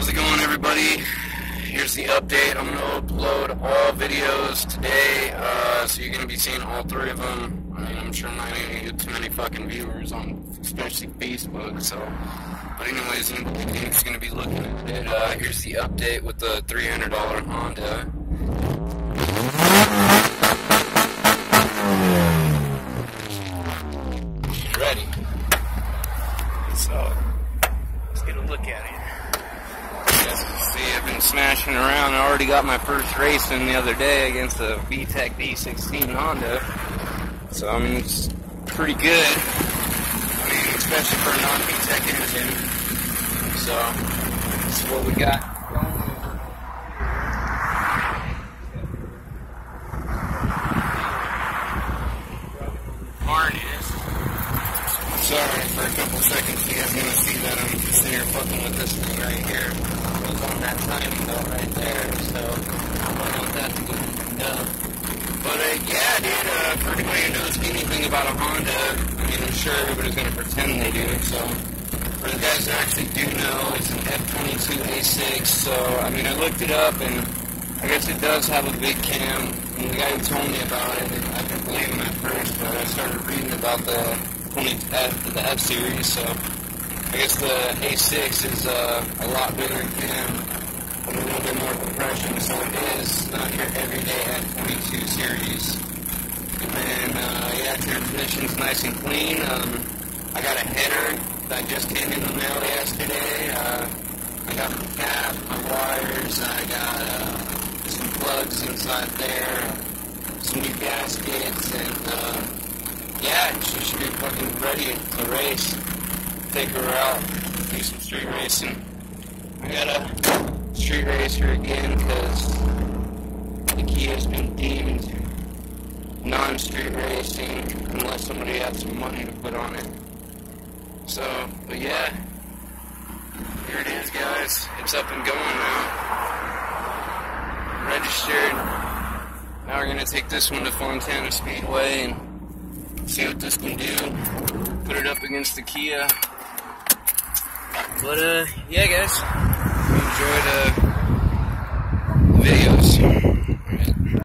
How's it going, everybody? Here's the update. I'm going to upload all videos today, so you're going to be seeing all three of them. I mean, I'm sure I'm not going to get too many fucking viewers on, especially Facebook, so. But anyways, anybody's going to be looking at it. Here's the update with the $300 Honda. Ready. So, let's get a look at it. As you can see, I've been smashing around. I already got my first race in the other day against a VTEC D16 Honda. So, I mean, it's pretty good. I mean, especially for a non-VTEC engine. So, this is what we got going. Harness. Sorry, for a couple seconds you guys are going to see that I'm just sitting here fucking with this thing right here. It was on that timing belt right there, so I don't want that to go up. But yeah, dude, for anybody who knows anything about a Honda, I mean, I'm sure everybody's going to pretend they do, so for the guys that actually do know, it's an F22 A6, so I mean, I looked it up, and I guess it does have a big cam, and the guy who told me about it, I didn't believe him at first, but I started reading about the F-Series, so I guess the A6 is a lot bigger cam with a little bit more compression, so it is not your everyday F22 series. And then, yeah, transmission's nice and clean. I got a header that just came in the mail yesterday. I got my cap, my wires, I got some plugs inside there, some new gaskets, and yeah, she should be fucking ready to race. Take her out, do some street racing. I got a street racer again because the Kia's been deemed non-street racing unless somebody had some money to put on it. So, but yeah, here it is, guys. It's up and going now. Registered. Now we're gonna take this one to Fontana Speedway and see what this can do. Put it up against the Kia. But yeah, guys, enjoy the videos.